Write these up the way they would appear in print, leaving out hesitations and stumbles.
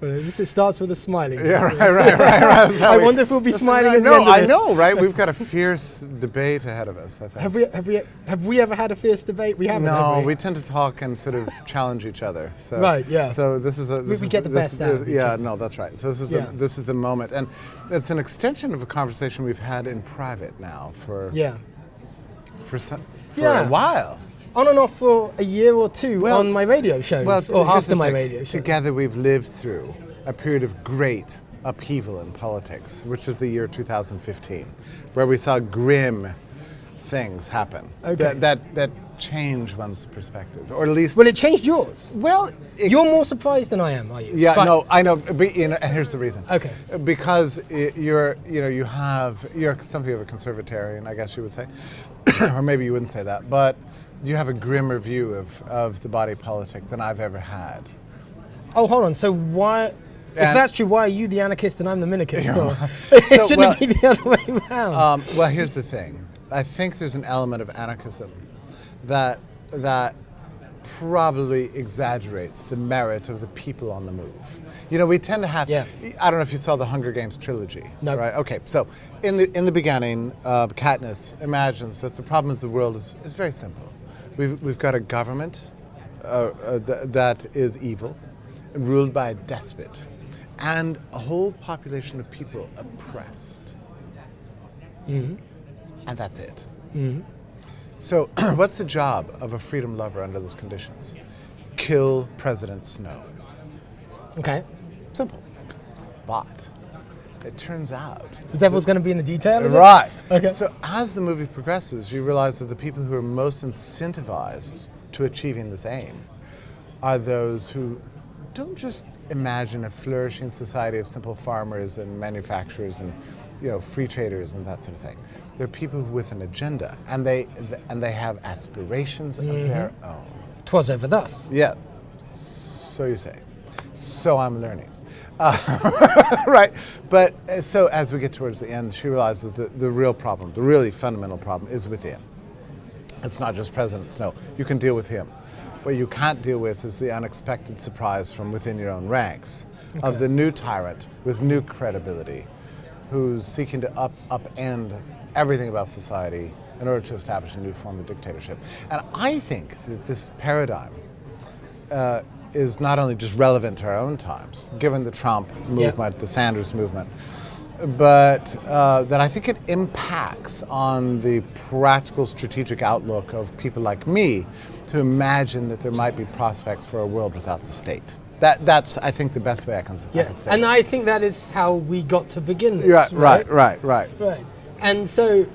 Well, it starts with a smiling. Yeah, right. I wonder if we'll be smiling at the end of I this. know, right? We've got a fierce debate ahead of us, I think. Have we ever had a fierce debate? We haven't. No, have we tend to talk and sort of challenge each other. So, Right, yeah. So this is We get the best out of each Yeah, other. no, that's right. So Yeah. this is the moment, and it's an extension of a conversation we've had in private now for Yeah. a while. On and off for a year or two Well- on my radio shows, Well, or here's after the my thing. radio shows. Together we've lived through a period of great upheaval in politics, which is the year 2015, where we saw grim things happen Okay. that change one's perspective, or at least. Well, it changed yours. Well, You're more surprised than I am, are you? yeah, But- no, I know, but, and here's the reason. Okay. Because you're something of a conservatarian, I guess you would say, or maybe you wouldn't say that, but you have a grimmer view of the body politic than I've ever had. Oh, hold on. So why? If And- that's true, why are you the anarchist and I'm the minarchist? So, Shouldn't well- it be the other way around? Well, here's the thing. I think there's an element of anarchism that probably exaggerates the merit of the people on the move. You know, we tend to have. Yeah. I don't know if you saw the Hunger Games trilogy. No. Right. Okay. So in the beginning, Katniss imagines that the problem of the world is very simple. We've got a government that is evil, ruled by a despot, and a whole population of people oppressed. Mm-hmm. And that's it. Mm-hmm. So what's the job of a freedom lover under those conditions? Kill President Snow. Okay. Simple. But it turns out... The devil's going to be in the detail, is it? Right. Okay. So as the movie progresses, you realize that the people who are most incentivized to achieving this aim are those who don't just imagine a flourishing society of simple farmers and manufacturers and free traders and that sort of thing. They're people with an agenda, and they have aspirations of their own. 'Twas ever thus. Yeah, so you say. So I'm learning. Right, but so as we get towards the end, she realizes that the real problem, the really fundamental problem, is within. It's not just President Snow. You can deal with him. What you can't deal with is the unexpected surprise from within your own ranks of the new tyrant with new credibility, who's seeking to upend everything about society in order to establish a new form of dictatorship. And I think that this paradigm is not only just relevant to our own times, given the Trump movement, the Sanders movement, but that I think it impacts on the practical strategic outlook of people like me to imagine that there might be prospects for a world without the state. That's, I think, the best way I can say And it. I think that is how we got to begin this. Right. Right. And so,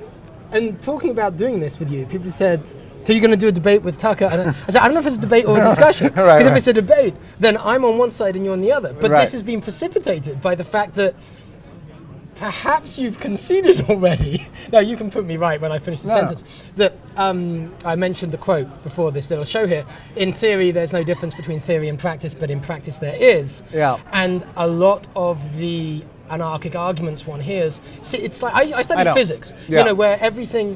and talking about doing this with you, people said, so you're going to do a debate with Tucker? And I said, I don't know if it's a debate or a discussion. Because if it's a debate, then I'm on one side and you're on the other. But this has been precipitated by the fact that perhaps you've conceded already. Now, you can put me right when I finish the sentence. That I mentioned the quote before this little show here. In theory, there's no difference between theory and practice, but in practice there is. Yeah. And a lot of the anarchic arguments one hears, see, it's like I studied physics, where everything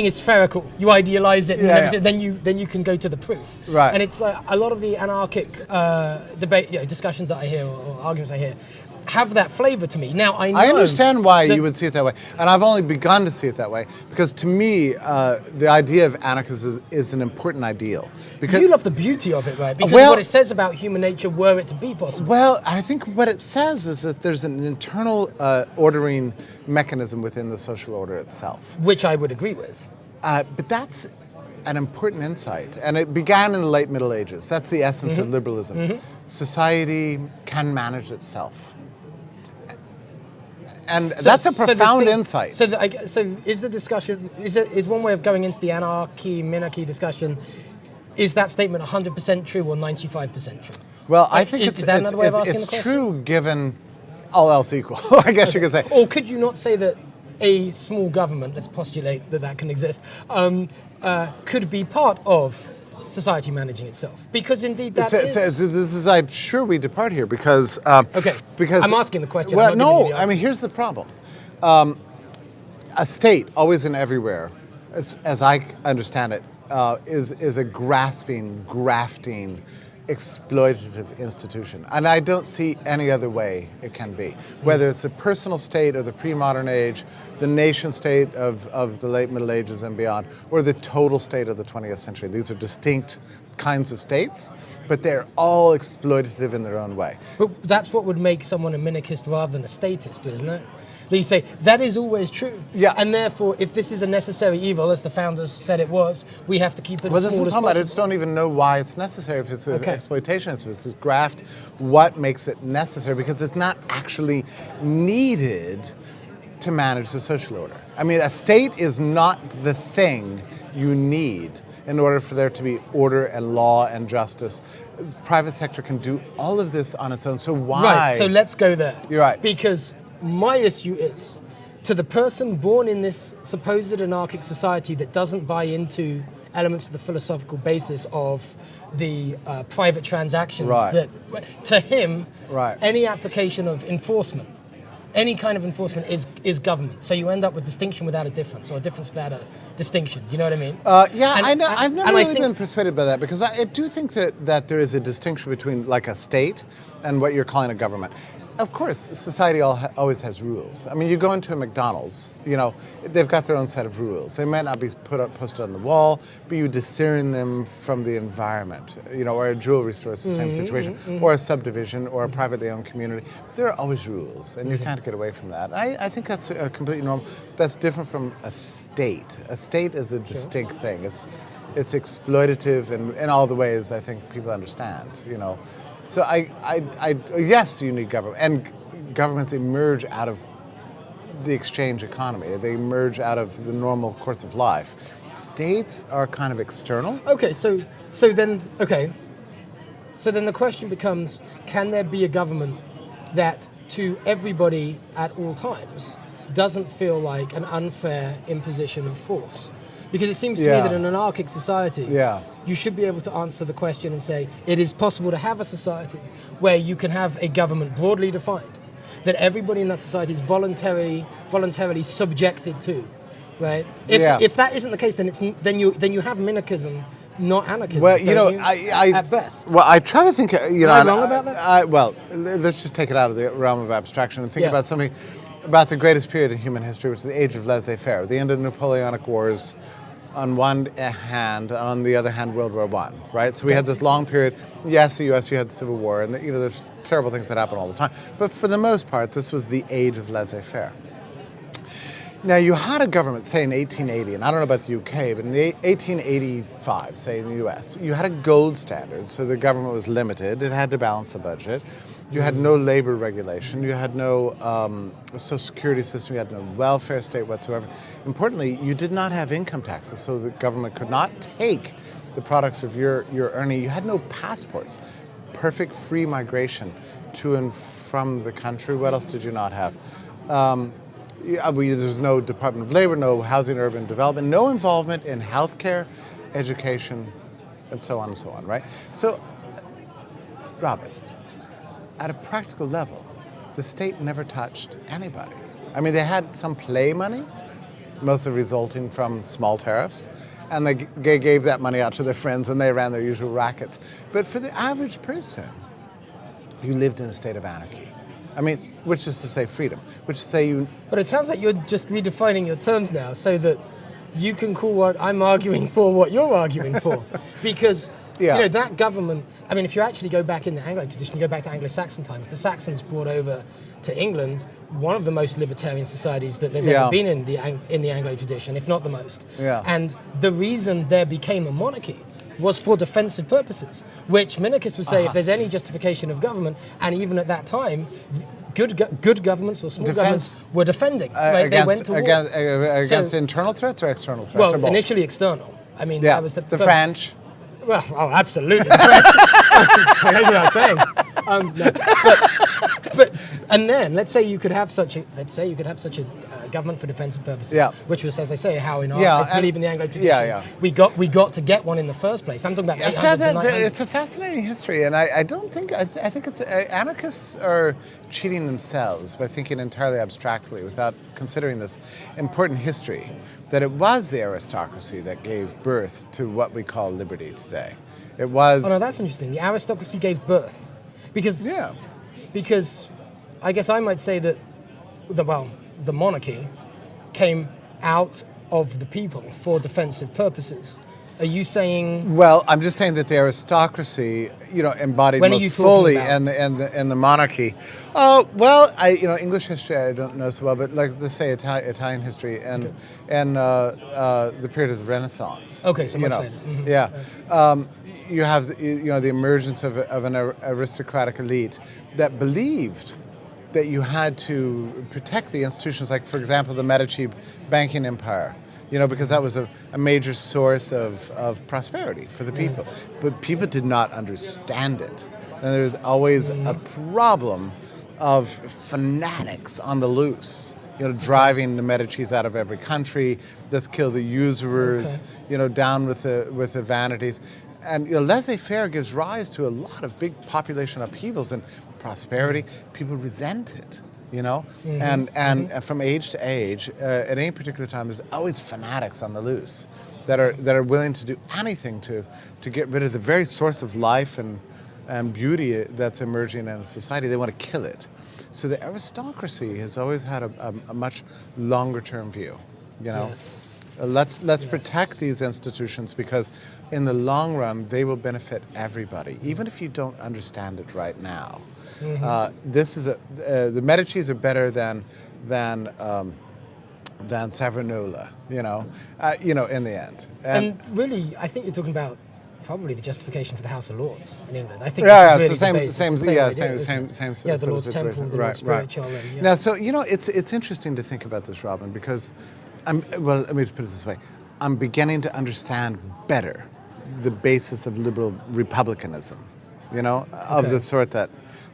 is spherical. You idealize it, and everything, then you can go to the proof. Right. And it's like a lot of the anarchic debate, discussions that I hear or arguments I hear have that flavor to me. Now I know. I understand why you would see it that way, and I've only begun to see it that way because to me, the idea of anarchism is an important ideal. Because you love the beauty of it, right? Because what it says about human nature, were it to be possible. Well, I think what it says is that there's an internal ordering mechanism within the social order itself, which I would agree with. But that's an important insight, and it began in the late Middle Ages. That's the essence of liberalism. Society can manage itself. And that's a profound insight. So is the discussion, is one way of going into the minarchy discussion, is that statement 100% true or 95% true? Well, I think it's true given all else equal, I guess you could say. Or could you not say that a small government, let's postulate that can exist, could be part of society managing itself? Because indeed that is... This is, I'm sure we depart here because... because I'm asking the question. Well, no, I mean, here's the problem. A state, always and everywhere, as I understand it, is a grasping, grafting, exploitative institution. And I don't see any other way it can be. Whether it's the personal state of the pre-modern age, the nation state of the late Middle Ages and beyond, or the total state of the 20th century. These are distinct kinds of states, but they're all exploitative in their own way. But that's what would make someone a minarchist rather than a statist, isn't it? That you say, that is always true. Yeah. And therefore, if this is a necessary evil, as the founders said it was, we have to keep it as small as possible. Well, this is the problem. I just don't even know why it's necessary. If it's an exploitation, if it's a graft, what makes it necessary? Because it's not actually needed to manage the social order. I mean, a state is not the thing you need in order for there to be order and law and justice. The private sector can do all of this on its own. So why? Right, so let's go there. You're right. Because my issue is, to the person born in this supposed anarchic society that doesn't buy into elements of the philosophical basis of the private transactions, that to him, any application of enforcement, any kind of enforcement is government. So you end up with distinction without a difference, or a difference without a distinction. Do you know what I mean? I've never really been persuaded by that, because I do think that there is a distinction between like a state and what you're calling a government. Of course, society always has rules. I mean, you go into a McDonald's, you know, they've got their own set of rules. They might not be posted on the wall, but you discern them from the environment. You know, or a jewelry store is the same situation, or a subdivision, or a privately owned community. There are always rules, and you can't get away from that. I think that's completely normal. That's different from a state. A state is a distinct thing. It's exploitative in all the ways I think people understand, you know. So yes, you need government, and governments emerge out of the exchange economy. They emerge out of the normal course of life. States are kind of external. Okay, so then the question becomes: can there be a government that, to everybody at all times, doesn't feel like an unfair imposition of force? Because it seems to me that in an anarchic society, you should be able to answer the question and say, it is possible to have a society where you can have a government broadly defined, that everybody in that society is voluntarily subjected to, right? If that isn't the case, then you have minarchism, not anarchism. Well, you know, at best. Well, I try to think. You know, Am I wrong about that? Well, let's just take it out of the realm of abstraction and think about something about the greatest period in human history, which is the age of laissez-faire, the end of the Napoleonic Wars on one hand, on the other hand, World War I, right? So we had this long period. Yes, the U.S., you had the Civil War, and you know, there's terrible things that happen all the time. But for the most part, this was the age of laissez-faire. Now, you had a government, say in 1880, and I don't know about the UK, but in 1885, say in the US, you had a gold standard, so the government was limited. It had to balance the budget. You had no labor regulation. You had no social security system. You had no welfare state whatsoever. Importantly, you did not have income taxes, so the government could not take the products of your earning. You had no passports. Perfect free migration to and from the country. What else did you not have? There's no Department of Labor, no Housing and Urban Development, no involvement in healthcare, education, and so on and so on, right? So, Robin, at a practical level, the state never touched anybody. I mean, they had some play money, mostly resulting from small tariffs, and they gave that money out to their friends and they ran their usual rackets. But for the average person, you lived in a state of anarchy. I mean, which is to say freedom, which is to say you... But it sounds like you're just redefining your terms now so that you can call what I'm arguing for what you're arguing for. Because, you know, that government, I mean, if you actually go back in the Anglo tradition, you go back to Anglo-Saxon times, the Saxons brought over to England one of the most libertarian societies that there's ever been in the Anglo tradition, if not the most. And the reason there became a monarchy was for defensive purposes, which minarchists would say if there's any justification of government, and even at that time, good governments or small governments were defending. Right? They went to war. Against internal threats or external threats? Well, initially external. I mean, that was the French. Well, oh, absolutely. The French. That's what I'm saying. But and then let's say you could have such a government for defensive purposes, which was, as I say, how I believe in the Anglo tradition, we got to get one in the first place. I'm talking about 800s and 900s. It's a fascinating history, and I think it's anarchists are cheating themselves by thinking entirely abstractly without considering this important history, that it was the aristocracy that gave birth to what we call liberty today. It was. Oh no, that's interesting. The aristocracy gave birth, because Yeah. because I guess I might say that the monarchy came out of the people for defensive purposes. Are you saying? Well, I'm just saying that the aristocracy, embodied When are you most fully talking and the monarchy. Oh well, English history I don't know so well, but like let's say Italian history and the period of the Renaissance. Okay, so much later. Mm-hmm. Yeah, you have the emergence of an aristocratic elite that believed that you had to protect the institutions, like for example the Medici banking empire. Because that was a major source of prosperity for the people. But people did not understand it. And there's always a problem of fanatics on the loose, driving the Medicis out of every country. Let's kill the usurers, down with the vanities. And laissez-faire gives rise to a lot of big population upheavals and prosperity. People resent it. And from age to age, at any particular time, there's always fanatics on the loose that are willing to do anything to get rid of the very source of life and beauty that's emerging in a society. They want to kill it. So the aristocracy has always had a much longer term view. Yes. Let's protect these institutions, because in the long run they will benefit everybody, even if you don't understand it right now. This is the Medicis are better than Savonarola, in the end. And really, I think you're talking about probably the justification for the House of Lords in England. I think it's this is really the same the Lord's Temple, the Lord's Spiritual. Right. Now, so it's interesting to think about this, Robin, because let me just put it this way: I'm beginning to understand better the basis of liberal republicanism, of the sort that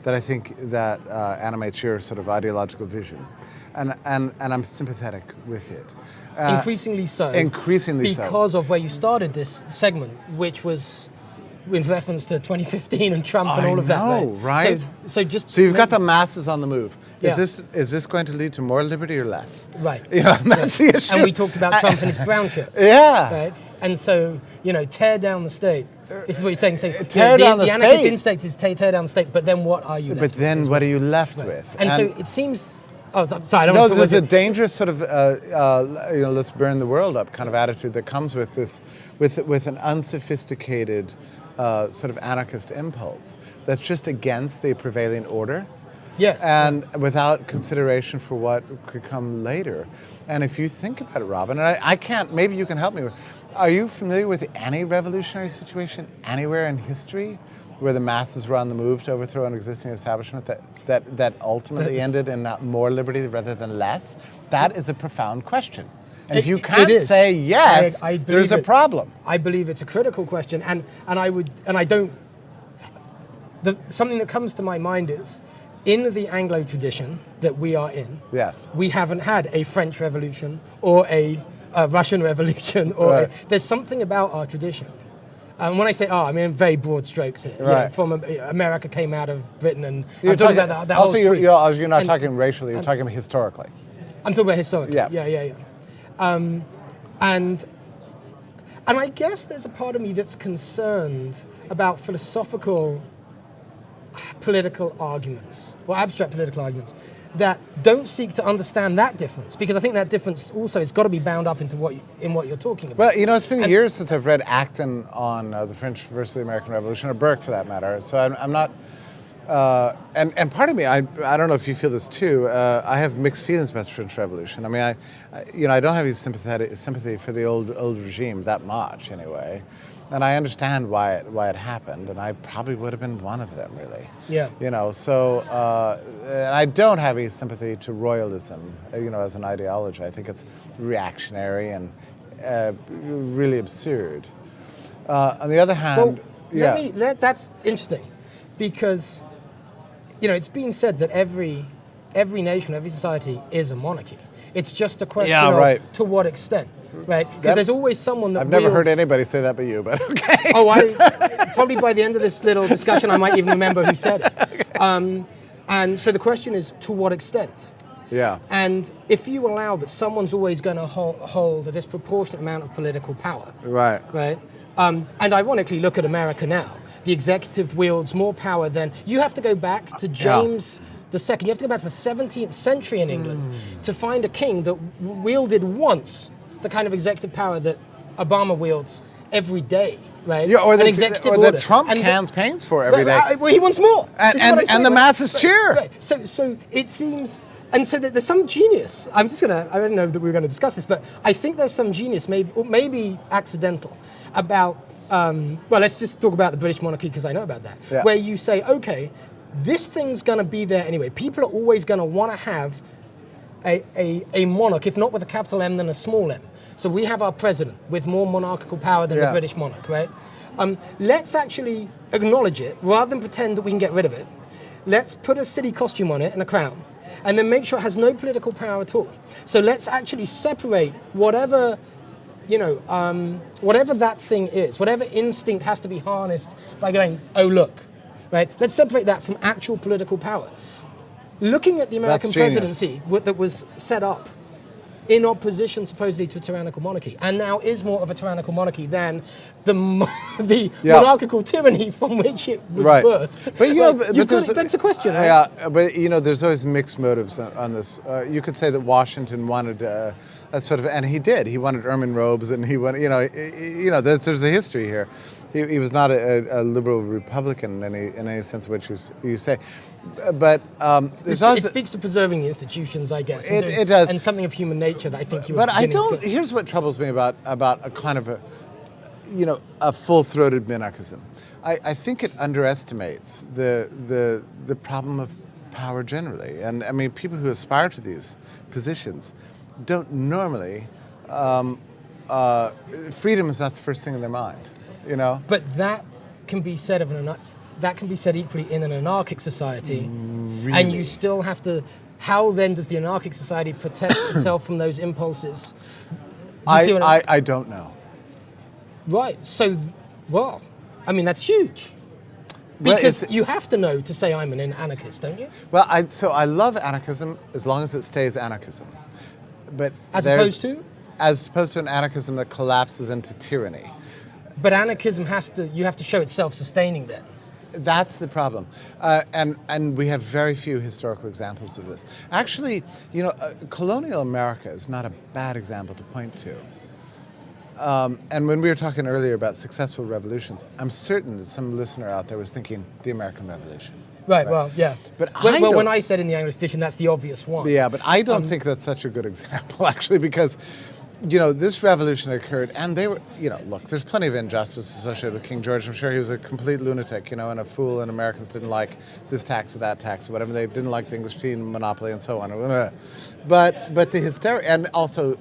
I think that animates your sort of ideological vision, and I'm sympathetic with it. Increasingly so. Because of where you started this segment, which was with reference to 2015 and Trump and all of that. Right? So you've got the masses on the move. Yeah. Is this going to lead to more liberty or less? Right. That's the issue. And we talked about Trump and his brown shirts. Yeah. Right. And so tear down the state. This is what you're saying. Tear down the anarchist state. instinct is tear down the state. But then what are you? But then what are you left with? And so it seems. Oh, sorry. I don't No, want to there's a dangerous sort of let's burn the world up kind of attitude that comes with this, with an unsophisticated sort of anarchist impulse that's just against the prevailing order. Yes. And without consideration for what could come later. And if you think about it, Robin, and I can't, maybe you can help me. Are you familiar with any revolutionary situation anywhere in history where the masses were on the move to overthrow an existing establishment that ultimately ended in more liberty rather than less? That is a profound question. And if you can't say yes, there's a problem. I believe it's a critical question, something that comes to my mind is, in the Anglo tradition that we are in, yes, we haven't had a French Revolution or a Russian Revolution, or there's something about our tradition. And when I say I mean very broad strokes here. Right. From America came out of Britain, and I'm talking about that also, whole you're not talking racially. You're talking historically. I'm talking about historically. Yeah. And I guess there's a part of me that's concerned about philosophical political arguments, or abstract political arguments, that don't seek to understand that difference, because I think that difference also has got to be bound up into what you're talking about. Well, it's been years since I've read Acton on the French versus the American Revolution, or Burke for that matter. So I'm not. And part of me, I don't know if you feel this too. I have mixed feelings about the French Revolution. I mean, I don't have any sympathy for the old regime that much anyway. And I understand why it happened, and I probably would have been one of them, really. Yeah. So and I don't have any sympathy to royalism, as an ideology. I think it's reactionary and really absurd. On the other hand, that's interesting, because it's been said that every nation, every society is a monarchy. It's just a question of to what extent. Right, because there's always someone that I've never heard anybody say that but you, but okay. Probably by the end of this little discussion, I might even remember who said it. Okay. And so the question is, to what extent? Yeah. And if you allow that someone's always going to hold a disproportionate amount of political power, right, And ironically, look at America now. The executive wields more power than... You have to go back to James II. You have to go back to the 17th century in England to find a king that wielded once the kind of executive power that Obama wields every day, right? Yeah, or that Trump campaigns for every day. Well, he wants more. And the masses cheer. Right. So it seems... And so there's some genius. I don't know that we're going to discuss this, but I think there's some genius, maybe accidental, about... well, let's just talk about the British monarchy because I know about that. Yeah. Where you say, okay, this thing's going to be there anyway. People are always going to want to have a monarch, if not with a capital M, then a small m. So we have our president with more monarchical power than the British monarch, right? Let's actually acknowledge it rather than pretend that we can get rid of it. Let's put a city costume on it and a crown, and then make sure it has no political power at all. So let's actually separate whatever that thing is, whatever instinct has to be harnessed by going, oh, look, right? Let's separate that from actual political power. Looking at the American presidency that was set up in opposition supposedly to a tyrannical monarchy, and now is more of a tyrannical monarchy than the monarchical tyranny from which it was birthed. But it begs a question. Right? Yeah, but there's always mixed motives on this. You could say that Washington wanted a sort of, and he did. He wanted ermine robes, and he wanted, there's a history here. He was not a liberal Republican in any sense of which you say, but it speaks to preserving the institutions, I guess. It does, and something of human nature that I think you. But I don't. Here's what troubles me about a kind of a full-throated minarchism. I think it underestimates the problem of power generally, and I mean people who aspire to these positions don't normally. Freedom is not the first thing in their mind. But that can be said equally in an anarchic society, really? And you still have to. How then does the anarchic society protect itself from those impulses? I don't know. Right. So, well, I mean that's huge. Because you have to know to say I'm an anarchist, don't you? Well, I love anarchism as long as it stays anarchism, but as opposed to an anarchism that collapses into tyranny. But anarchism you have to show it's self-sustaining then. That's the problem. And we have very few historical examples of this. Actually, colonial America is not a bad example to point to. And when we were talking earlier about successful revolutions, I'm certain that some listener out there was thinking the American Revolution. Right. Well, yeah. But when I said in the English edition, that's the obvious one. Yeah, but I don't think that's such a good example, actually, because this revolution occurred, and they were, look, there's plenty of injustice associated with King George. I'm sure he was a complete lunatic, and a fool, and Americans didn't like this tax or that tax or whatever. They didn't like the English tea monopoly and so on. But the hysteria, and also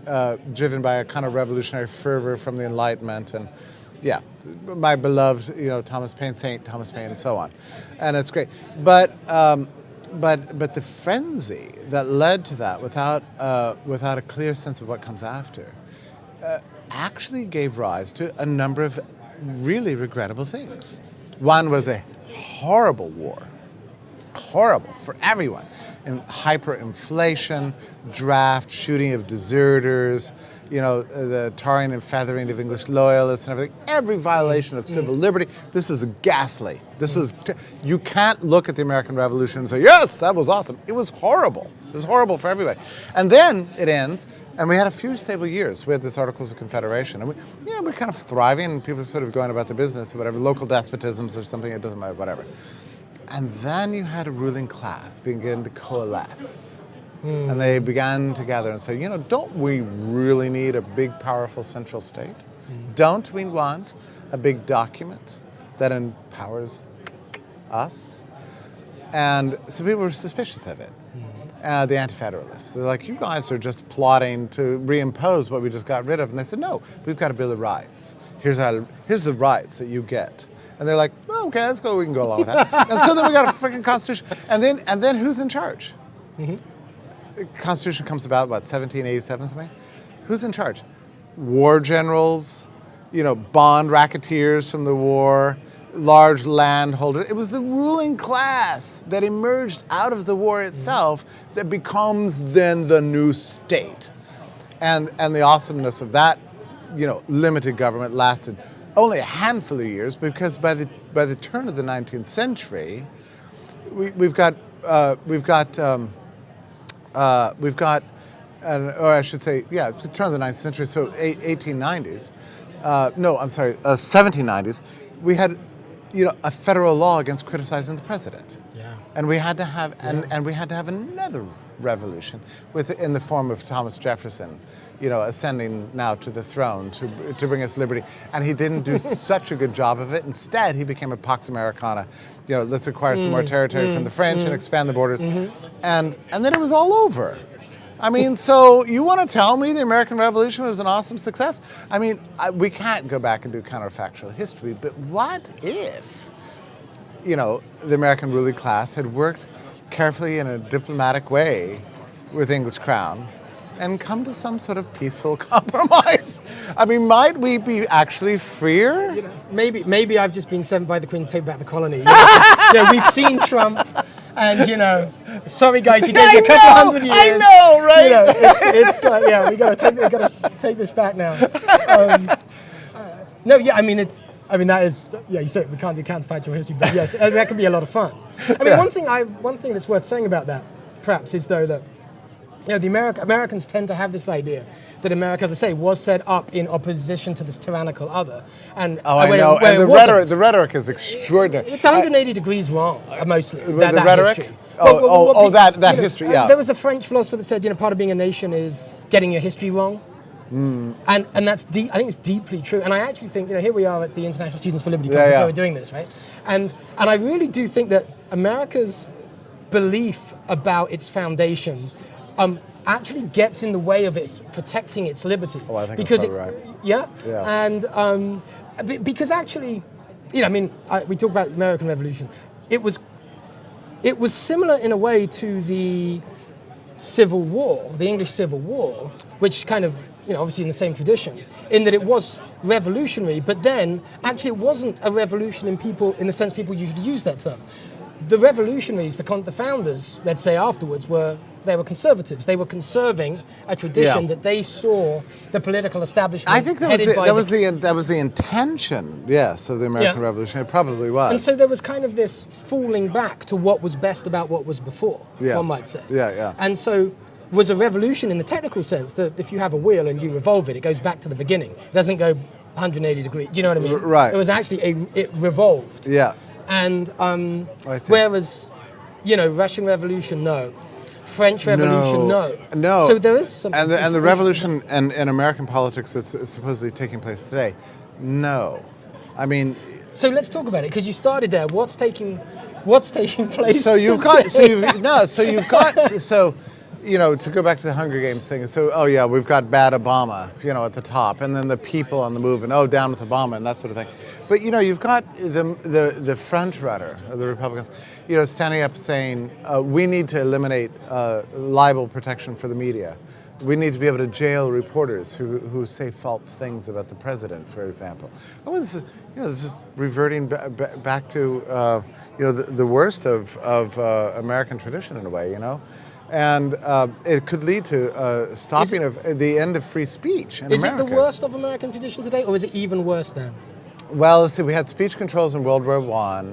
driven by a kind of revolutionary fervor from the Enlightenment, and my beloved, Thomas Paine, Saint Thomas Paine, and so on. And it's great. But the frenzy that led to that, without a clear sense of what comes after, actually gave rise to a number of really regrettable things. One was a horrible war, horrible for everyone, and hyperinflation, draft, shooting of deserters, the tarring and feathering of English loyalists and everything. Every violation of civil liberty. This is ghastly. You can't look at the American Revolution and say, yes, that was awesome. It was horrible. It was horrible for everybody. And then it ends, and we had a few stable years. We had this Articles of Confederation. And we're kind of thriving, and people are sort of going about their business, whatever, local despotisms or something, it doesn't matter, whatever. And then you had a ruling class begin to coalesce. And they began to gather and say, don't we really need a big, powerful central state? Don't we want a big document that empowers us? And so people were suspicious of it. The Anti-Federalists. They're like, you guys are just plotting to reimpose what we just got rid of. And they said, no, we've got a Bill of Rights. Here's the rights that you get. And they're like, oh, okay, let's go. We can go along with that. And so then we got a freaking Constitution. And then who's in charge? The Constitution comes about, 1787 something? Who's in charge? War generals, bond racketeers from the war, large landholders. It was the ruling class that emerged out of the war itself that becomes then the new state. And the awesomeness of that, limited government lasted only a handful of years, because by the turn of the 19th century, we've got, or I should say, yeah, the turn of the 19th century, so 1890s. 1790s. We had, a federal law against criticizing the president. Yeah. And we had to have, and we had to have another revolution in the form of Thomas Jefferson, ascending now to the throne to bring us liberty. And he didn't do such a good job of it. Instead, he became a Pax Americana. Let's acquire some more territory from the French and expand the borders. And then it was all over. I mean, so you want to tell me the American Revolution was an awesome success? I mean, we can't go back and do counterfactual history, but what if, the American ruling class had worked carefully in a diplomatic way with the English crown and come to some sort of peaceful compromise? I mean, might we be actually freer? Maybe I've just been sent by the Queen to take back the colony. We've seen Trump, and sorry guys, we gave you a couple hundred years. I know, right? It's like, yeah, we gotta take this back now. That is, you said we can't do counterfactual history, but yes, that could be a lot of fun. I mean, one thing that's worth saying about that, perhaps, is though that the Americans tend to have this idea that America, as I say, was set up in opposition to this tyrannical other. And I know. And the rhetoric is extraordinary. It's 180 degrees wrong, mostly. The rhetoric? History. That history, yeah. There was a French philosopher that said, part of being a nation is getting your history wrong. And that's deep. I think it's deeply true. And I actually think, here we are at the International Students for Liberty Conference where we're doing this, right? And I really do think that America's belief about its foundation actually gets in the way of its protecting its liberty. Oh, I think that's right. Yeah. And because actually, we talk about the American Revolution. It was similar in a way to the Civil War, the English Civil War, which kind of, obviously in the same tradition, in that it was revolutionary, but then actually it wasn't a revolution in the sense people usually use that term. The revolutionaries, the founders, let's say afterwards, were conservatives. They were conserving a tradition that they saw the political establishment. I think that was the intention, yes, of the American Revolution. It probably was. And so there was kind of this falling back to what was best about what was before, one might say. Yeah. And so was a revolution in the technical sense that if you have a wheel and you revolve it, it goes back to the beginning. It doesn't go 180 degrees. Do you know what I mean? Right. It was actually it revolved. Yeah. And whereas, Russian Revolution, no. French Revolution, no. So there is something. And the revolution in American politics that's supposedly taking place today, no. I mean. So let's talk about it, because you started there. What's taking place? To go back to the Hunger Games thing. So, we've got bad Obama, at the top, and then the people on the move, and down with Obama, and that sort of thing. But you've got the front runner of the Republicans, standing up saying we need to eliminate libel protection for the media. We need to be able to jail reporters who say false things about the president, for example. This is reverting back to the worst of American tradition in a way, And it could lead to stopping of the end of free speech in America. Is it the worst of American tradition today, or is it even worse then? Well, let's see, we had speech controls in World War I,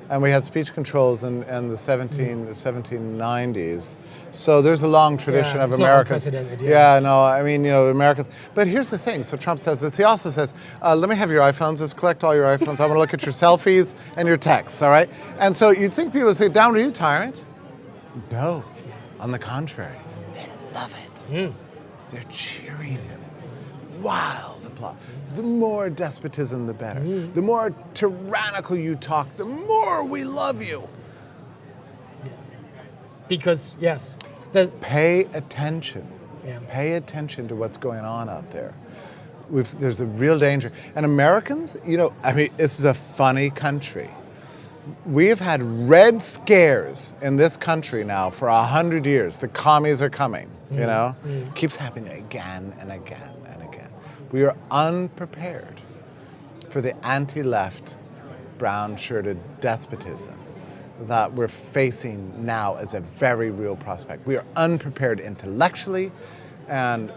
and we had speech controls in the 1790s. So there's a long tradition of Americans. Americans. But here's the thing. So Trump says this. He also says, let me have your iPhones. Let's collect all your iPhones. I want to look at your selfies and your texts, all right? And so you'd think people would say, down to you, tyrant. No. On the contrary, they love it. They're cheering him. Wild applause. The more despotism, the better. The more tyrannical you talk, the more we love you. Because, yes. Pay attention. Yeah. Pay attention to what's going on out there. There's a real danger. And Americans, this is a funny country. We have had red scares in this country now for 100 years. The commies are coming, Keeps happening again and again and again. We are unprepared for the anti-left, brown-shirted despotism that we're facing now as a very real prospect. We are unprepared intellectually and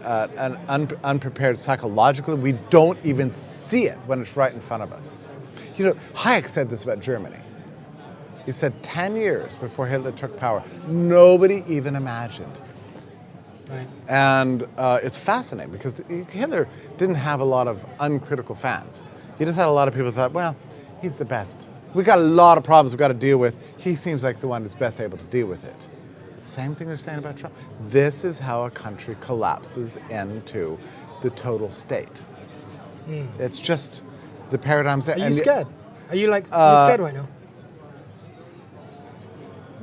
unprepared psychologically. We don't even see it when it's right in front of us. You know, Hayek said this about Germany. He said 10 years before Hitler took power, nobody even imagined. Right. And it's fascinating because Hitler didn't have a lot of uncritical fans. He just had a lot of people who thought, well, he's the best. We've got a lot of problems we've got to deal with. He seems like the one who's best able to deal with it. Same thing they're saying about Trump. This is how a country collapses into the total state. It's just the paradigms there. Are you scared? Are you like you're scared right now?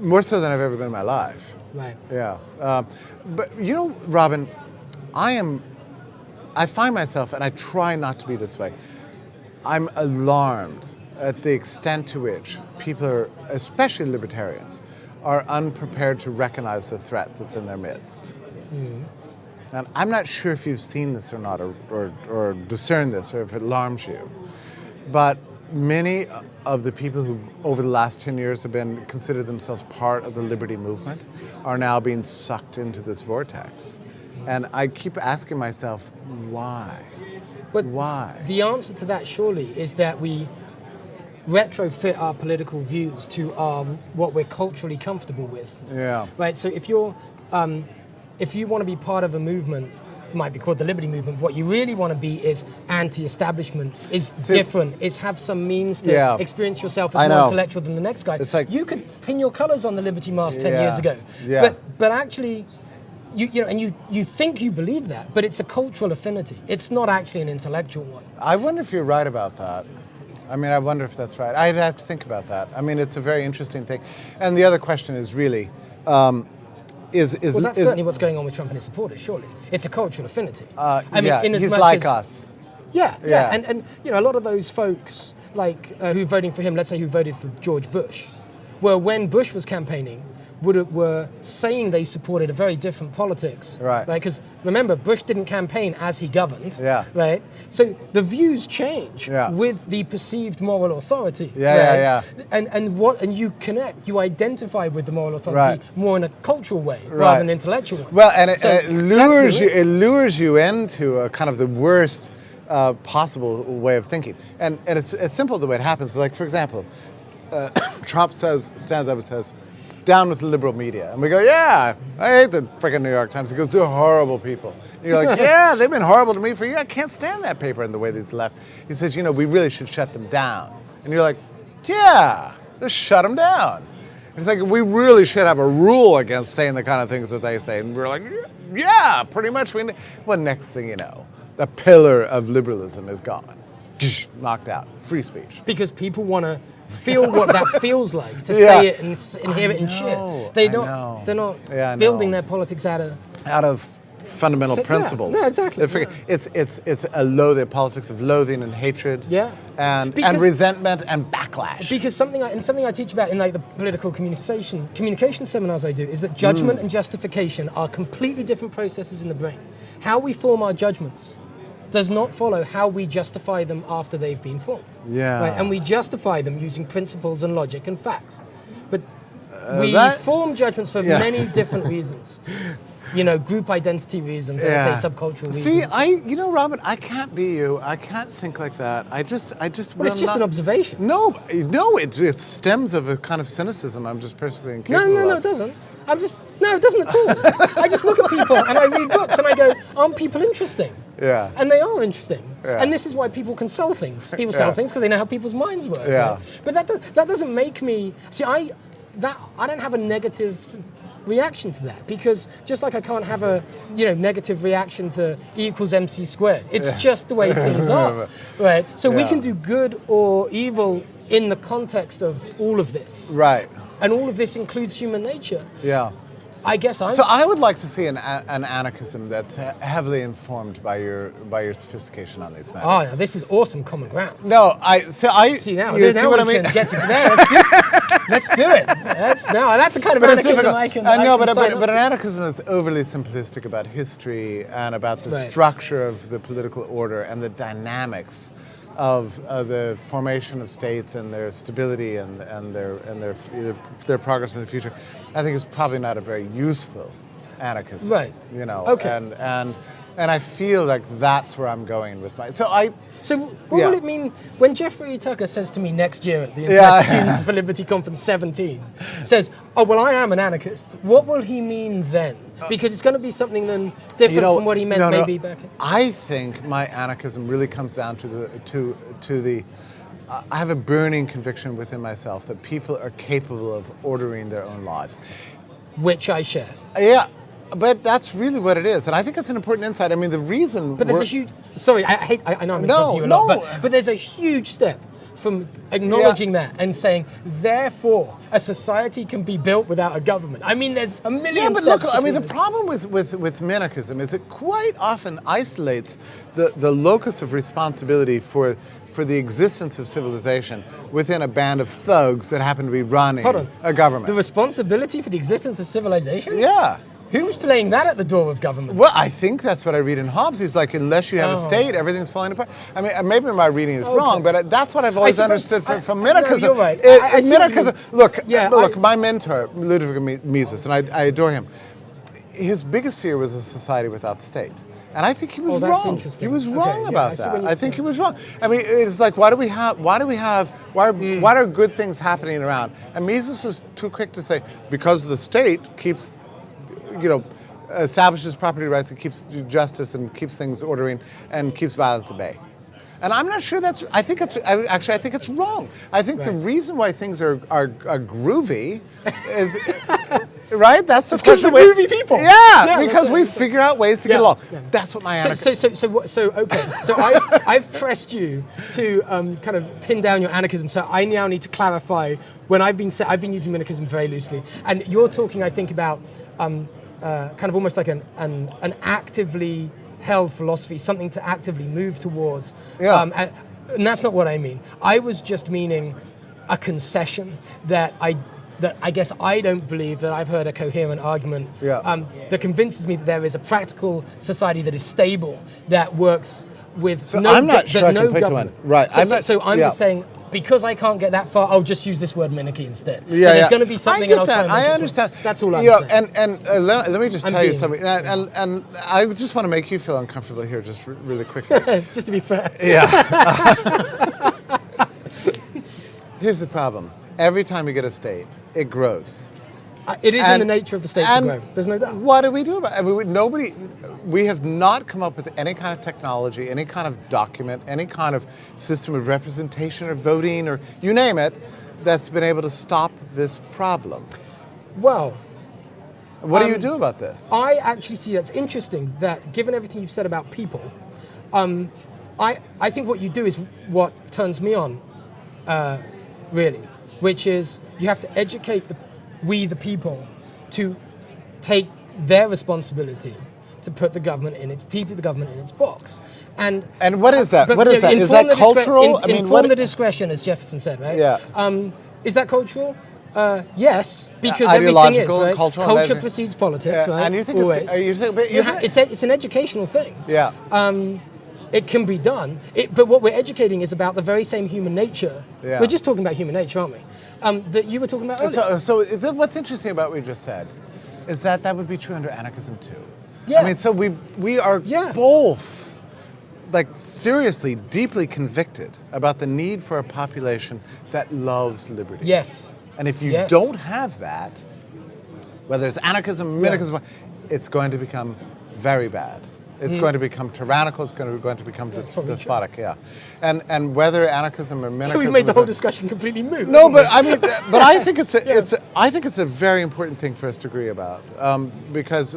More so than I've ever been in my life. Right. Yeah. But you know, Robin, I find myself, and I try not to be this way, I'm alarmed at the extent to which people are, especially libertarians, are unprepared to recognize the threat that's in their midst. And I'm not sure if you've seen this or not, or discern this, or if it alarms you. But many of the people who, over the last 10 years, have been considered themselves part of the liberty movement are now being sucked into this vortex. And I keep asking myself, why? But why? The answer to that surely is that we retrofit our political views to what we're culturally comfortable with. Yeah. Right. So if you want to be part of a movement, it might be called the liberty movement. What you really want to be is anti-establishment, is different, is have some means to experience yourself as more intellectual than the next guy. It's like, you could pin your colours on the liberty mast 10 years ago. Yeah. But actually, you think you believe that, but it's a cultural affinity. It's not actually an intellectual one. I wonder if you're right about that. I mean, I wonder if that's right. I'd have to think about that. I mean, it's a very interesting thing. And the other question is really, well, that's certainly what's going on with Trump and his supporters, surely. It's a cultural affinity. I mean, he's like us. Yeah. And you know, a lot of those folks, like, who voting for him, let's say who voted for George Bush, were when Bush was campaigning, were saying they supported a very different politics. Right. Because remember, Bush didn't campaign as he governed. Yeah. Right? So the views change with the perceived moral authority. Yeah. And you connect, you identify with the moral authority more in a cultural way rather than intellectual way. Well, and it lures you into a kind of the worst possible way of thinking. And it's simple the way it happens. Like, for example, Trump stands up and says, down with the liberal media. And we go, yeah, I hate the freaking New York Times. He goes, they're horrible people. And you're like, yeah, they've been horrible to me for years. I can't stand that paper and the way it's left. He says, you know, we really should shut them down. And you're like, yeah, just shut them down. And it's like, we really should have a rule against saying the kind of things that they say. And we're like, yeah, pretty much. Well, next thing you know, the pillar of liberalism is gone. Knocked out. Free speech. Because people want to feel what that feels like, to say it and hear it and shit. They're not building their politics out of fundamental principles. Yeah, exactly. It's a politics of loathing and hatred. Yeah. And resentment and backlash. Because something I teach about in like the political communication seminars I do is that judgment and justification are completely different processes in the brain. How we form our judgments does not follow how we justify them after they've been formed. Yeah. Right? And we justify them using principles and logic and facts. But we form judgments for many different reasons. You know, group identity reasons, or say subcultural reasons. See, Robin, I can't be you. I can't think like that. I just. Well, it's just an observation. No, it stems of a kind of cynicism. I'm just personally incapable No, it doesn't. No, it doesn't at all. I just look at people and I read books and I go, aren't people interesting? Yeah. And they are interesting. Yeah. And this is why people can sell things. People sell things because they know how people's minds work. Yeah. Right? But that doesn't make me. See, I don't have a negative reaction to that, because just like I can't have a negative reaction to E equals MC squared. It's just the way things are, right? So we can do good or evil in the context of all of this, right? And all of this includes human nature. Yeah. I guess So I would like to see an anarchism that's heavily informed by your sophistication on these matters. Oh, now this is awesome common ground. No, see now. You see what I mean? Can get to there. Let's do it. That's the kind of anarchism I can. But an anarchism is overly simplistic about history and about the structure of the political order and the dynamics of the formation of states and their stability and their progress in the future. I think it's probably not a very useful anarchism. Right. You know. Okay. And I feel like that's where I'm going with my. So what will it mean when Jeffrey Tucker says to me next year at the Yeah. Students for Liberty Conference 17, says, "Oh well, I am an anarchist." What will he mean then? Because it's going to be something then different from what he meant maybe back in. I think my anarchism really comes down to the. I have a burning conviction within myself that people are capable of ordering their own lives. Which I share. Yeah, but that's really what it is, and I think it's an important insight. I mean, the reason. But there's a huge. Sorry, I know I'm interrupting you a lot, but there's a huge step from acknowledging that and saying, therefore, a society can be built without a government. I mean, there's a million. Yeah, but look, I mean, the problem with minarchism is it quite often isolates the locus of responsibility for the existence of civilization within a band of thugs that happen to be running a government. The responsibility for the existence of civilization? Yeah. Who's playing that at the door of government? Well, I think that's what I read in Hobbes. He's like, unless you have a state, everything's falling apart. I mean, maybe my reading is wrong, but that's what I've always understood from minarchism. No, you're right. Minarchism. Look, my mentor, Ludwig Mises, and I adore him. His biggest fear was a society without state. And I think he was that's wrong. interesting. He was wrong about that. I think he was wrong. I mean, it's like, why are good things happening around? And Mises was too quick to say, because the state keeps, establishes property rights and keeps justice and keeps things ordering and keeps violence at bay. And I'm not sure I think it's wrong. I think the reason why things are groovy is, right? That's the question. Because we're groovy people. Yeah, because we figure out ways to get along. Yeah. That's what my anarchism. So I've pressed you to kind of pin down your anarchism. So I now need to clarify when I've been using minarchism very loosely, and you're talking, I think, about kind of almost like an actively held philosophy, something to actively move towards. Yeah. And that's not what I mean. I was just meaning a concession that I guess I don't believe that I've heard a coherent argument that convinces me that there is a practical society that is stable, that works with I'm not sure no government. Right. So I'm just saying, because I can't get that far, I'll just use this word minarchy instead. Yeah, there's going to be something, and I'll try and make I understand. That's all I'm saying. And let me just tell you something. And I just want to make you feel uncomfortable here, just really quickly. Just to be fair. Yeah. Here's the problem. Every time you get a state, it grows. It is in the nature of the state to grow. There's no doubt. What do we do about it? I mean, we have not come up with any kind of technology, any kind of document, any kind of system of representation or voting or you name it, that's been able to stop this problem. Well, what do you do about this? I actually see that's interesting that given everything you've said about people, I think what you do is what turns me on, really, which is you have to educate the people to take their responsibility to put the government in its box. And what is that? What is that? Is that cultural? Inform the discretion, as Jefferson said, right? Yeah. Is that cultural? Yes, because ideological, everything is, right? cultural. Culture precedes politics, right? And you think it's an educational thing. Yeah. It can be done, but what we're educating is about the very same human nature. Yeah. We're just talking about human nature, aren't we? That you were talking about earlier. So what's interesting about what we just said is that would be true under anarchism too. Yeah. I mean, so we are both like seriously, deeply convicted about the need for a population that loves liberty. Yes. And if you don't have that, whether it's anarchism, minarchism, it's going to become very bad. It's going to become tyrannical. It's going to become despotic. True. Yeah, and whether anarchism or minarchism. So we made the whole discussion completely moot. No, but I mean, but I think it's a very important thing for us to agree about because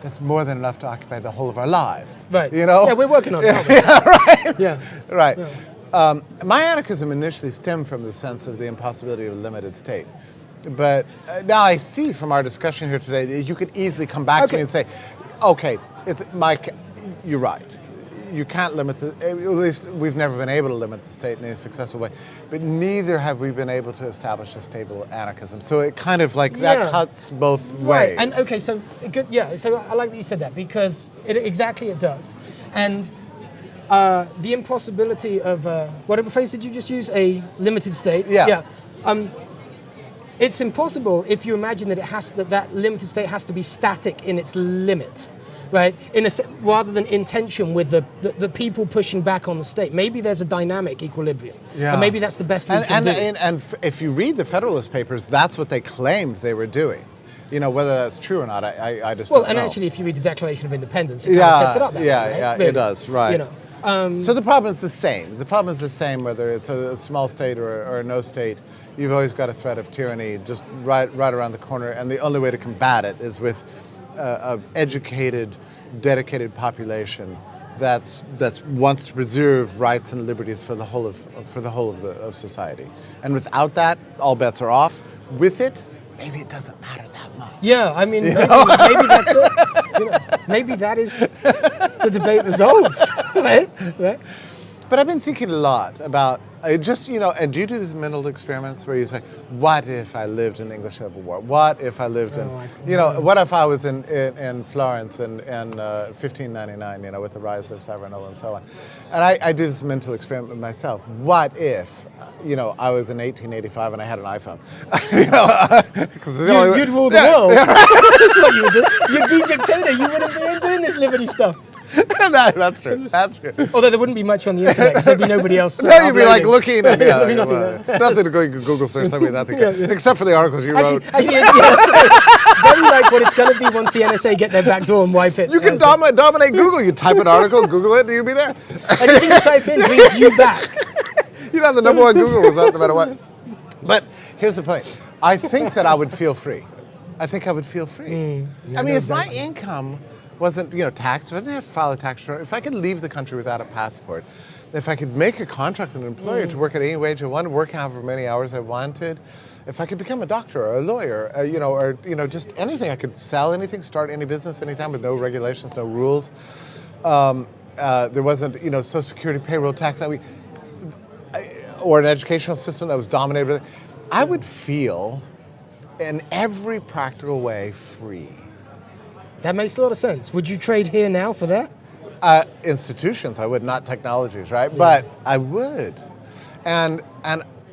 that's more than enough to occupy the whole of our lives. Right. You know. Yeah, we're working on it. Right. Yeah. Right. Yeah. My anarchism initially stemmed from the sense of the impossibility of a limited state. But now I see from our discussion here today that you could easily come back to me and say, okay, you're right. You can't limit at least we've never been able to limit the state in a successful way, but neither have we been able to establish a stable anarchism. So it kind of like that cuts both ways. And okay, so good, so I like that you said that because it does. And the impossibility of, whatever phrase did you just use? A limited state? Yeah. it's impossible if you imagine that that limited state has to be static in its limit, right? Rather than in tension with the people pushing back on the state. Maybe there's a dynamic equilibrium, and maybe that's the best we can do. And if you read the Federalist Papers, that's what they claimed they were doing. You know, whether that's true or not, I just don't know. Well, and actually, if you read the Declaration of Independence, it kind of sets it up that way, right? It does, right. You know, so the problem is the same. The problem is the same whether it's a small state or no state. You've always got a threat of tyranny just right around the corner, and the only way to combat it is with an educated, dedicated population that wants to preserve rights and liberties for the whole of society. And without that, all bets are off. With it, maybe it doesn't matter that much. Yeah, I mean, maybe that's it. You know, maybe that is the debate resolved, right? But I've been thinking a lot about just, you know, and do you do these mental experiments where you say, what if I lived in the English Civil War? What if I lived what if I was in Florence in 1599, you know, with the rise of Savonarola and so on? And I do this mental experiment with myself. What if, you know, I was in 1885 and I had an iPhone? You know, you'd rule the world. That's what you would do. You'd be dictator. You wouldn't be doing this liberty stuff. That's true. That's true. Although there wouldn't be much on the internet because there'd be nobody else. No, you'd be like looking at there'd be nothing there. Nothing to go Google search, nothing. Except for the articles you wrote. Actually, very like what it's going to be once the NSA get their back door and wipe it. You can dominate Google. You type an article, Google it, and you'll be there. Anything you type in brings you back. You know, the number one Google result no matter what. But here's the point. I think that I would feel free. I think I would feel free. I mean, if my income wasn't, you know, taxed, if I didn't have to file a tax return, if I could leave the country without a passport, if I could make a contract with an employer to work at any wage I wanted, work however many hours I wanted, if I could become a doctor or a lawyer, just anything, I could sell anything, start any business anytime with no regulations, no rules. There wasn't, you know, Social Security, payroll tax, or an educational system that was dominated by, I would feel in every practical way free. That makes a lot of sense. Would you trade here now for that? Institutions, I would, not technologies, right? Yeah. But I would. And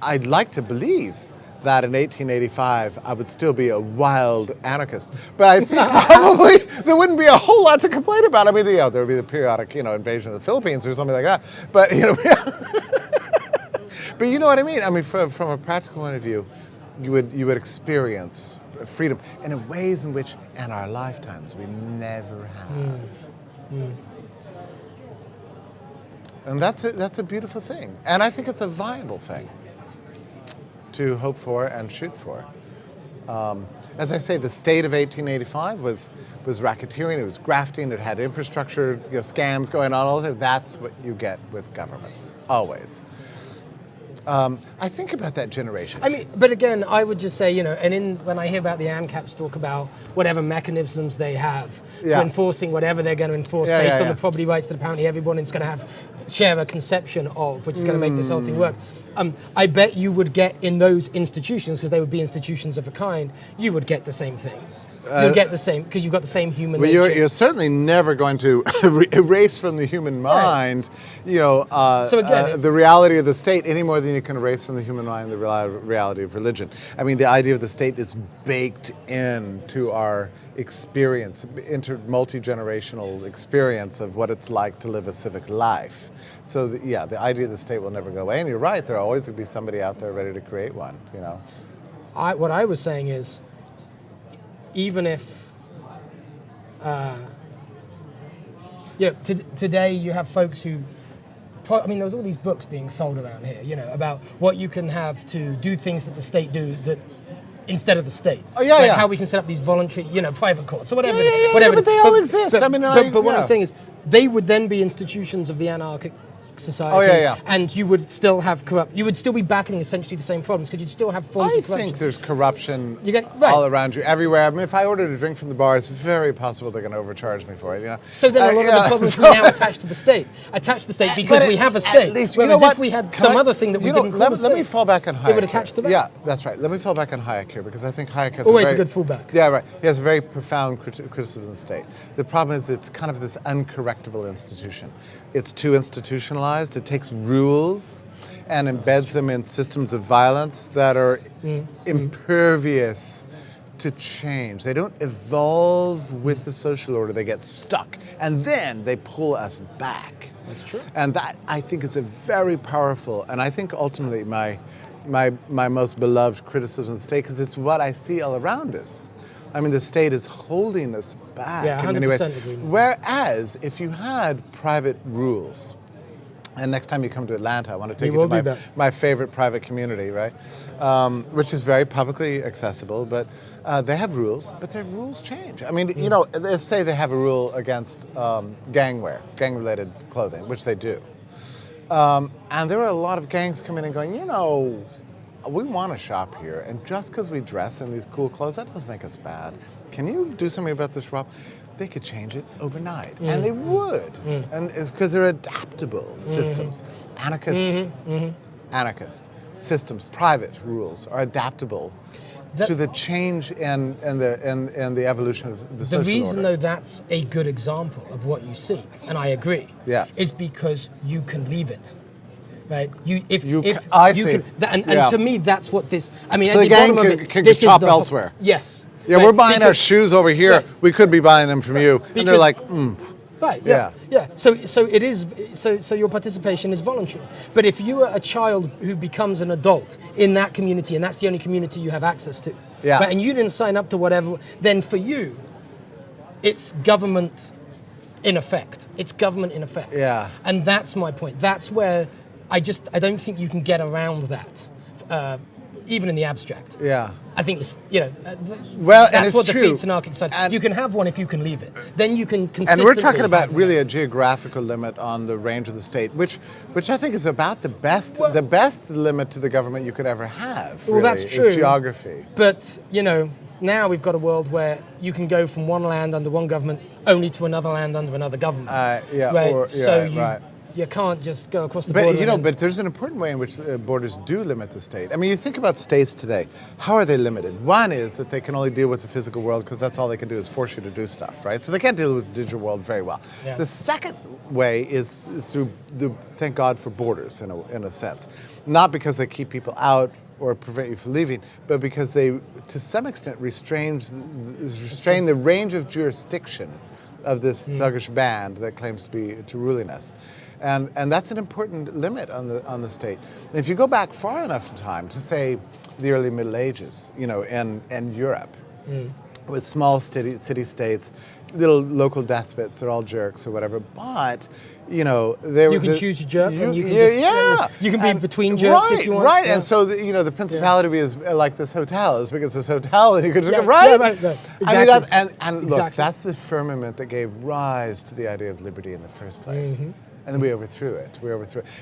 I'd like to believe that in 1885 I would still be a wild anarchist. But I think probably there wouldn't be a whole lot to complain about. I mean, there would be the periodic, you know, invasion of the Philippines or something like that. But, you know, but you know what I mean? I mean, from a practical point of view, you would experience freedom in ways in which in our lifetimes we never have. And that's a beautiful thing. And I think it's a viable thing to hope for and shoot for. As I say, the state of 1885 was racketeering, it was grafting, it had infrastructure, you know, scams going on, all that. That's what you get with governments, always. I think about that generation. I mean, but again, I would just say, you know, and when I hear about the ANCAPs talk about whatever mechanisms they have for enforcing whatever they're going to enforce based on the property rights that apparently everyone is going to share a conception of, which is going to make this whole thing work. I bet you would get in those institutions, because they would be institutions of a kind, you would get the same things. You'll get the same, because you've got the same human nature. You're certainly never going to erase from the human mind, you know, the reality of the state any more than you can erase from the human mind the reality of religion. I mean, the idea of the state is baked into our experience, multi-generational experience of what it's like to live a civic life. So, the idea of the state will never go away. And you're right, there always will be somebody out there ready to create one, you know. What I was saying is, even if, today you have folks who, I mean, there's all these books being sold around here, you know, about what you can have to do things that the state do that instead of the state. How we can set up these voluntary, you know, private courts or whatever. Whatever. But they all exist. But what I'm saying is, they would then be institutions of the anarchic society, and you would still have you would still be battling essentially the same problems, because you'd still have forms of corruption. I think there's corruption all around you, everywhere. I mean, if I ordered a drink from the bar, it's very possible they're going to overcharge me for it. You know? So then a lot of the problems we now attach to the state because we have a state. Least, whereas if we had some other thing that we didn't call the state, let me fall back on Hayek. It would attach to that. Yeah, that's right. Let me fall back on Hayek here, because I think Hayek has always a good fallback. Yeah, right. He has a very profound criticism of the state. The problem is it's kind of this uncorrectable institution. It's too institutionalized. decentralized. It takes rules and embeds them in systems of violence that are impervious to change. They don't evolve with the social order. They get stuck, and then they pull us back. That's true. And that, I think, is a very powerful, and I think ultimately my most beloved criticism of the state, because it's what I see all around us. I mean, the state is holding us back in many ways. Whereas, if you had private rules, and next time you come to Atlanta, I want to take you to my favorite private community, right? Which is very publicly accessible, but they have rules, but their rules change. I mean, you know, let's say they have a rule against gang-related clothing, which they do. And there are a lot of gangs coming in and going, you know, we want to shop here, and just because we dress in these cool clothes, that doesn't make us bad. Can you do something about this, Rob? They could change it overnight, and they would, and it's because they're adaptable systems. Anarchist systems, private rules are adaptable to the change and the evolution of the social order. The reason, though, that's a good example of what you seek, and I agree, is because you can leave it. Right, to me, that's what this. I mean, so the gang can shop elsewhere. Yes. Yeah, we're buying our shoes over here. Yeah. We could be buying them from you, and they're like, Right. Yeah. So it is. So your participation is voluntary. But if you are a child who becomes an adult in that community, and that's the only community you have access to, right, and you didn't sign up to whatever, then for you, it's government in effect. It's government in effect. Yeah. And that's my point. That's where I don't think you can get around that, even in the abstract. Yeah. I think it's, you know, that's what true. defeats anarchic society. You can have one if you can leave it. Then you can consistently. And we're talking about really a geographical limit on the range of the state, which I think is about the best limit to the government you could ever have. Really, that's true. Is geography. But, you know, now we've got a world where you can go from one land under one government only to another land under another government. Right? You can't just go across the border. But, you know, but there's an important way in which borders do limit the state. I mean, you think about states today. How are they limited? One is that they can only deal with the physical world because that's all they can do is force you to do stuff, right? So they can't deal with the digital world very well. Yeah. The second way is through thank God for borders, in a sense. Not because they keep people out or prevent you from leaving, but because they, to some extent, restrain the range of jurisdiction of this thuggish band that claims to ruling us. And that's an important limit on the state. And if you go back far enough in time to, say, the early Middle Ages, you know, and Europe, with small city-states, little local despots, they're all jerks or whatever, but, you know, you can choose your jerk, and you can you can be between jerks if you want. Right, and so, the principality is like this hotel, is because this hotel, and you could just go, right? Exactly. I mean, look, that's the firmament that gave rise to the idea of liberty in the first place. And then we overthrew it.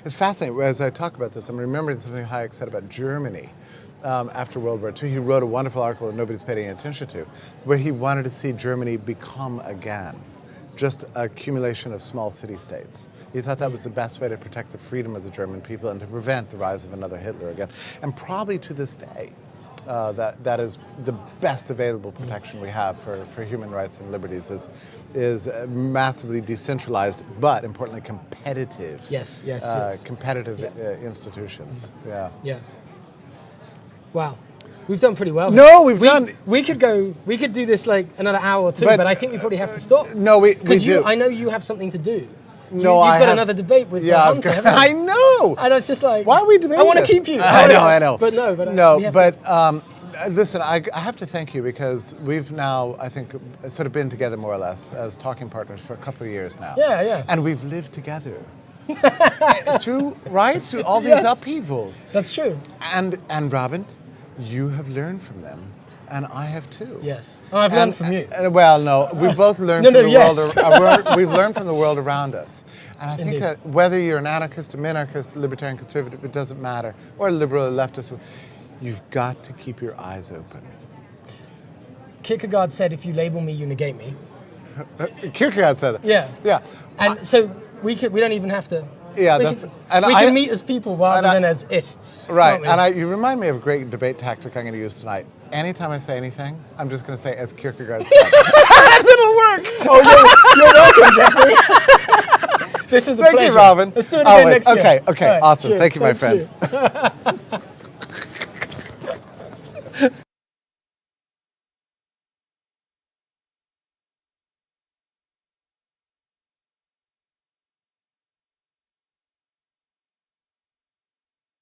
It's fascinating. As I talk about this, I'm remembering something Hayek said about Germany after World War II. He wrote a wonderful article that nobody's paying any attention to, where he wanted to see Germany become again just an accumulation of small city-states. He thought that was the best way to protect the freedom of the German people and to prevent the rise of another Hitler again. And probably to this day, that is the best available protection we have for human rights and liberties is massively decentralized, but importantly competitive. Yes. Competitive institutions. Yeah. Wow. We've done pretty well. No, we could do this like another hour or two, but I think we probably have to stop. No, we do. I know you have something to do. You've got another debate with Hunter, haven't you? I know. And it's just like, why are we debating? I want to keep you. I know. But listen, I have to thank you because we've now, I think, sort of been together more or less as talking partners for a couple of years now. Yeah. And we've lived together through all these upheavals. That's true. And Robin, you have learned from them. And I have too. Yes. Oh, I've learned from you. Well, no, we've both learned from the world. We've learned from the world around us, and I think that whether you're an anarchist, a minarchist, a libertarian, conservative, it doesn't matter, or a liberal, or leftist, you've got to keep your eyes open. Kierkegaard said, "If you label me, you negate me." Kierkegaard said that. Yeah. And so we don't even have to. Yeah, we can meet as people rather than as ists. Right, and you remind me of a great debate tactic I'm going to use tonight. Anytime I say anything, I'm just going to say, as Kierkegaard said. It'll work! Oh, you're welcome, Jeffrey. This was a Thank pleasure. you, Robin. Let's do it again Always. next year. Okay, All right, awesome. cheers. Thank you, my friend. you.